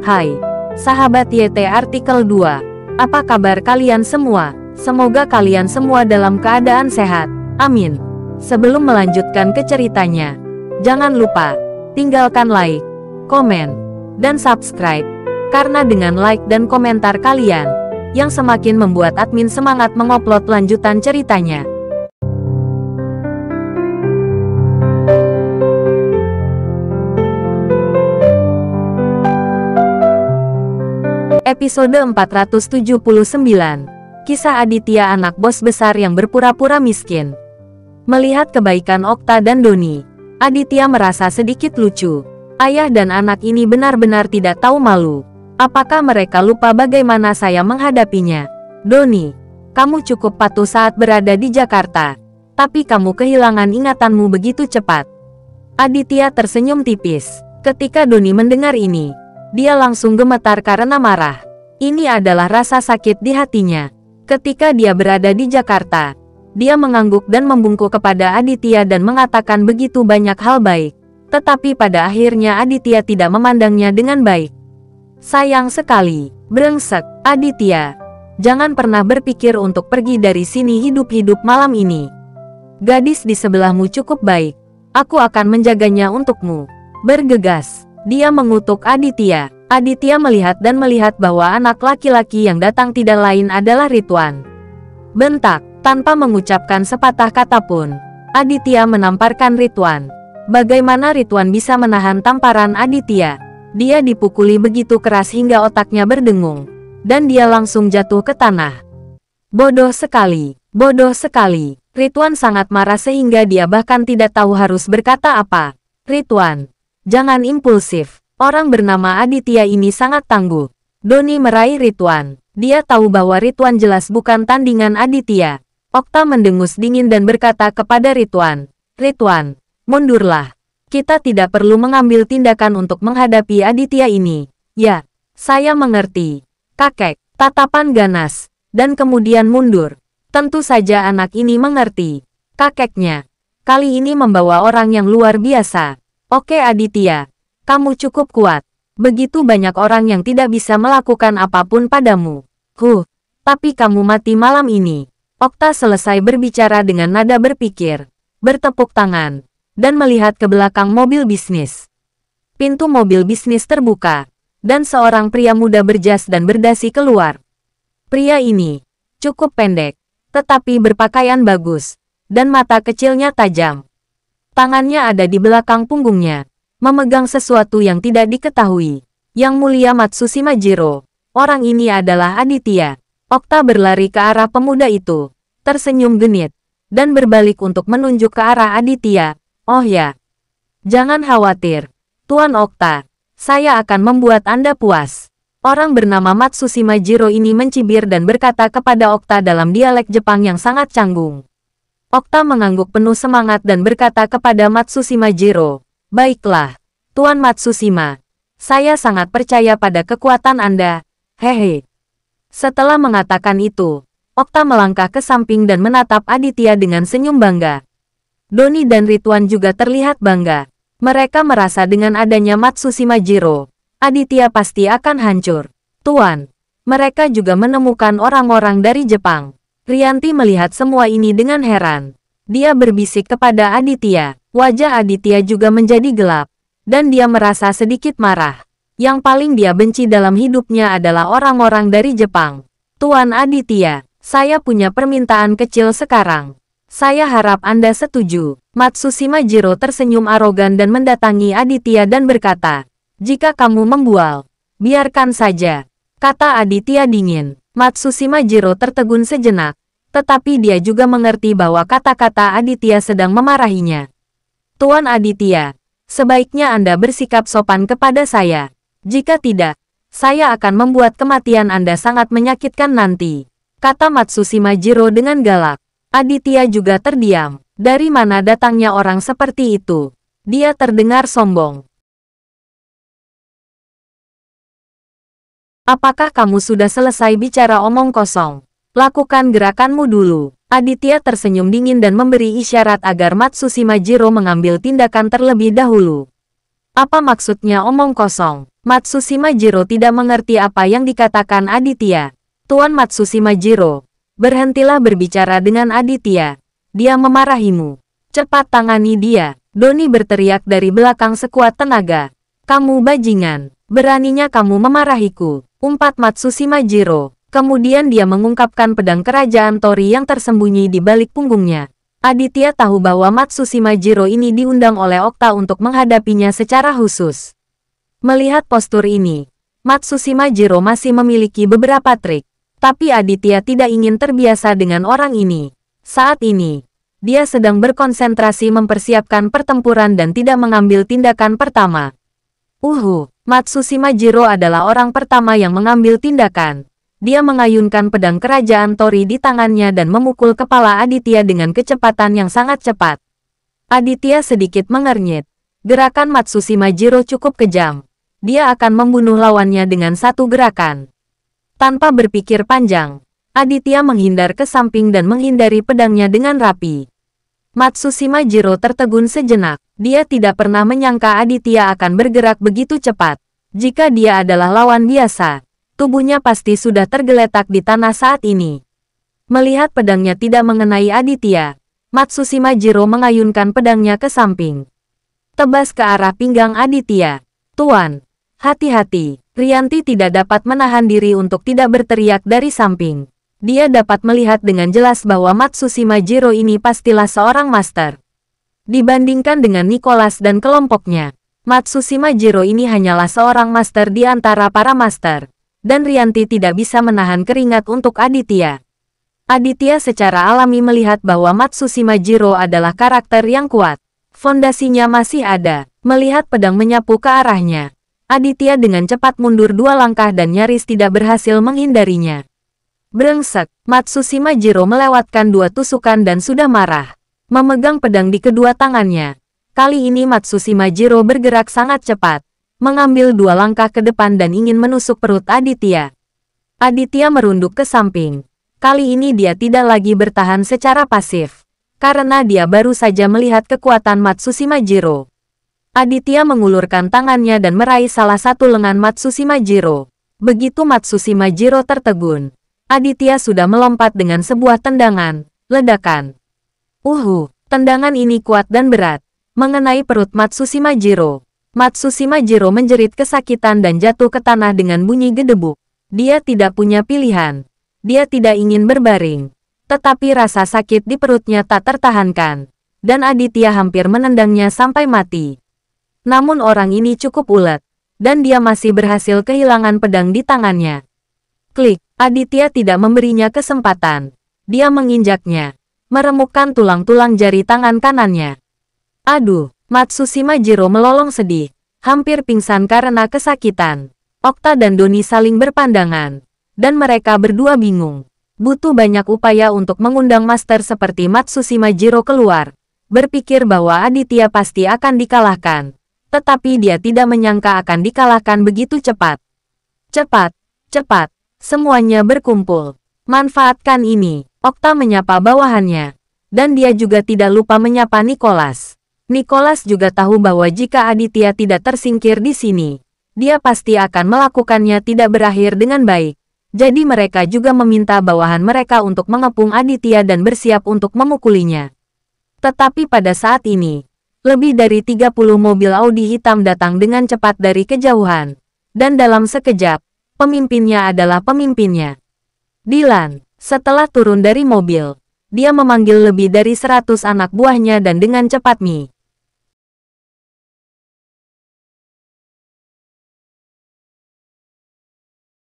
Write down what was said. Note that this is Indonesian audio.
Hai, sahabat YT Artikel 2. Apa kabar kalian semua? Semoga kalian semua dalam keadaan sehat. Amin. Sebelum melanjutkan ke ceritanya, jangan lupa tinggalkan like, komen, dan subscribe. Karena dengan like dan komentar kalian, yang semakin membuat admin semangat mengupload lanjutan ceritanya. Episode 479. Kisah Aditya, anak bos besar yang berpura-pura miskin. Melihat kebaikan Okta dan Doni, Aditya merasa sedikit lucu. Ayah dan anak ini benar-benar tidak tahu malu. Apakah mereka lupa bagaimana saya menghadapinya? Doni, kamu cukup patuh saat berada di Jakarta, tapi kamu kehilangan ingatanmu begitu cepat. Aditya tersenyum tipis. Ketika Doni mendengar ini, dia langsung gemetar karena marah. Ini adalah rasa sakit di hatinya. Ketika dia berada di Jakarta, dia mengangguk dan membungkuk kepada Aditya dan mengatakan begitu banyak hal baik. Tetapi pada akhirnya Aditya tidak memandangnya dengan baik. Sayang sekali, brengsek, Aditya. Jangan pernah berpikir untuk pergi dari sini hidup-hidup malam ini. Gadis di sebelahmu cukup baik. Aku akan menjaganya untukmu. Bergegas. Dia mengutuk Aditya. Aditya melihat dan melihat bahwa anak laki-laki yang datang tidak lain adalah Ridwan. Bentak, tanpa mengucapkan sepatah kata pun, Aditya menamparkan Ridwan. Bagaimana Ridwan bisa menahan tamparan Aditya? Dia dipukuli begitu keras hingga otaknya berdengung, dan dia langsung jatuh ke tanah. Bodoh sekali, bodoh sekali. Ridwan sangat marah sehingga dia bahkan tidak tahu harus berkata apa. Ridwan, jangan impulsif. Orang bernama Aditya ini sangat tangguh. Doni meraih Ridwan. Dia tahu bahwa Ridwan jelas bukan tandingan Aditya. Okta mendengus dingin dan berkata kepada Ridwan, Ridwan, mundurlah. Kita tidak perlu mengambil tindakan untuk menghadapi Aditya ini. Ya, saya mengerti. Kakek, tatapan ganas, dan kemudian mundur. Tentu saja anak ini mengerti. Kakeknya, kali ini membawa orang yang luar biasa. Oke Aditya. Kamu cukup kuat. Begitu banyak orang yang tidak bisa melakukan apapun padamu. Tapi kamu mati malam ini. Okta selesai berbicara dengan nada berpikir, bertepuk tangan, dan melihat ke belakang mobil bisnis. Pintu mobil bisnis terbuka, dan seorang pria muda berjas dan berdasi keluar. Pria ini cukup pendek, tetapi berpakaian bagus, dan mata kecilnya tajam. Tangannya ada di belakang punggungnya, memegang sesuatu yang tidak diketahui. Yang Mulia Matsushima Jiro, orang ini adalah Aditya. Okta berlari ke arah pemuda itu, tersenyum genit, dan berbalik untuk menunjuk ke arah Aditya. Oh ya, jangan khawatir, Tuan Okta, saya akan membuat Anda puas. Orang bernama Matsushima Jiro ini mencibir dan berkata kepada Okta dalam dialek Jepang yang sangat canggung. Okta mengangguk penuh semangat dan berkata kepada Matsushima Jiro, baiklah, Tuan Matsushima. Saya sangat percaya pada kekuatan Anda. Hehe. Setelah mengatakan itu, Okta melangkah ke samping dan menatap Aditya dengan senyum bangga. Doni dan Ridwan juga terlihat bangga. Mereka merasa dengan adanya Matsushima Jiro, Aditya pasti akan hancur. Tuan, mereka juga menemukan orang-orang dari Jepang. Rianti melihat semua ini dengan heran. Dia berbisik kepada Aditya. Wajah Aditya juga menjadi gelap, dan dia merasa sedikit marah. Yang paling dia benci dalam hidupnya adalah orang-orang dari Jepang. Tuan Aditya, saya punya permintaan kecil sekarang. Saya harap Anda setuju. Matsushima Jiro tersenyum arogan dan mendatangi Aditya dan berkata, jika kamu membual, biarkan saja, kata Aditya dingin. Matsushima Jiro tertegun sejenak, tetapi dia juga mengerti bahwa kata-kata Aditya sedang memarahinya. Tuan Aditya, sebaiknya Anda bersikap sopan kepada saya. Jika tidak, saya akan membuat kematian Anda sangat menyakitkan nanti, kata Matsushima Jiro dengan galak. Aditya juga terdiam. Dari mana datangnya orang seperti itu? Dia terdengar sombong. Apakah kamu sudah selesai bicara omong kosong? Lakukan gerakanmu dulu. Aditya tersenyum dingin dan memberi isyarat agar Matsushima Jiro mengambil tindakan terlebih dahulu. Apa maksudnya omong kosong? Matsushima Jiro tidak mengerti apa yang dikatakan Aditya. Tuan Matsushima Jiro, berhentilah berbicara dengan Aditya. Dia memarahimu. Cepat tangani dia. Doni berteriak dari belakang sekuat tenaga. Kamu bajingan. Beraninya kamu memarahiku. Umpat Matsushima Jiro. Kemudian dia mengungkapkan pedang kerajaan Tori yang tersembunyi di balik punggungnya. Aditya tahu bahwa Matsushima Jiro ini diundang oleh Okta untuk menghadapinya secara khusus. Melihat postur ini, Matsushima Jiro masih memiliki beberapa trik. Tapi Aditya tidak ingin terbiasa dengan orang ini. Saat ini, dia sedang berkonsentrasi mempersiapkan pertempuran dan tidak mengambil tindakan pertama. Matsushima Jiro adalah orang pertama yang mengambil tindakan. Dia mengayunkan pedang kerajaan Tori di tangannya dan memukul kepala Aditya dengan kecepatan yang sangat cepat. Aditya sedikit mengernyit. Gerakan Matsushima Jiro cukup kejam. Dia akan membunuh lawannya dengan satu gerakan. Tanpa berpikir panjang, Aditya menghindar ke samping dan menghindari pedangnya dengan rapi. Matsushima Jiro tertegun sejenak. Dia tidak pernah menyangka Aditya akan bergerak begitu cepat. Jika dia adalah lawan biasa, tubuhnya pasti sudah tergeletak di tanah saat ini. Melihat pedangnya tidak mengenai Aditya, Matsushima Jiro mengayunkan pedangnya ke samping. Tebas ke arah pinggang Aditya. Tuan, hati-hati. Rianti tidak dapat menahan diri untuk tidak berteriak dari samping. Dia dapat melihat dengan jelas bahwa Matsushima Jiro ini pastilah seorang master. Dibandingkan dengan Nicholas dan kelompoknya, Matsushima Jiro ini hanyalah seorang master di antara para master. Dan Rianti tidak bisa menahan keringat untuk Aditya. Aditya secara alami melihat bahwa Matsushima Jiro adalah karakter yang kuat. Fondasinya masih ada. Melihat pedang menyapu ke arahnya, Aditya dengan cepat mundur 2 langkah dan nyaris tidak berhasil menghindarinya. Brengsek, Matsushima Jiro melewatkan 2 tusukan dan sudah marah. Memegang pedang di kedua tangannya. Kali ini Matsushima Jiro bergerak sangat cepat. Mengambil 2 langkah ke depan dan ingin menusuk perut Aditya. Aditya merunduk ke samping. Kali ini dia tidak lagi bertahan secara pasif. Karena dia baru saja melihat kekuatan Matsushima Jiro. Aditya mengulurkan tangannya dan meraih salah satu lengan Matsushima Jiro. Begitu Matsushima Jiro tertegun, Aditya sudah melompat dengan sebuah tendangan, ledakan. Tendangan ini kuat dan berat, mengenai perut Matsushima Jiro. Matsushima Jiro menjerit kesakitan dan jatuh ke tanah dengan bunyi gedebuk. Dia tidak punya pilihan. Dia tidak ingin berbaring. Tetapi rasa sakit di perutnya tak tertahankan. Dan Aditya hampir menendangnya sampai mati. Namun orang ini cukup ulet. Dan dia masih berhasil kehilangan pedang di tangannya. Klik, Aditya tidak memberinya kesempatan. Dia menginjaknya. Meremukkan tulang-tulang jari tangan kanannya. Aduh, Matsushima Jiro melolong sedih. Hampir pingsan karena kesakitan. Okta dan Doni saling berpandangan. Dan mereka berdua bingung. Butuh banyak upaya untuk mengundang master seperti Matsushima Jiro keluar. Berpikir bahwa Aditya pasti akan dikalahkan. Tetapi dia tidak menyangka akan dikalahkan begitu cepat. Cepat. Semuanya berkumpul. Manfaatkan ini. Okta menyapa bawahannya. Dan dia juga tidak lupa menyapa Nicholas. Nicholas juga tahu bahwa jika Aditya tidak tersingkir di sini, dia pasti akan melakukannya tidak berakhir dengan baik. Jadi mereka juga meminta bawahan mereka untuk mengepung Aditya dan bersiap untuk memukulinya. Tetapi pada saat ini, lebih dari 30 mobil Audi hitam datang dengan cepat dari kejauhan. Dan dalam sekejap, pemimpinnya adalah pemimpinnya. Dylan, setelah turun dari mobil, dia memanggil lebih dari 100 anak buahnya dan dengan cepat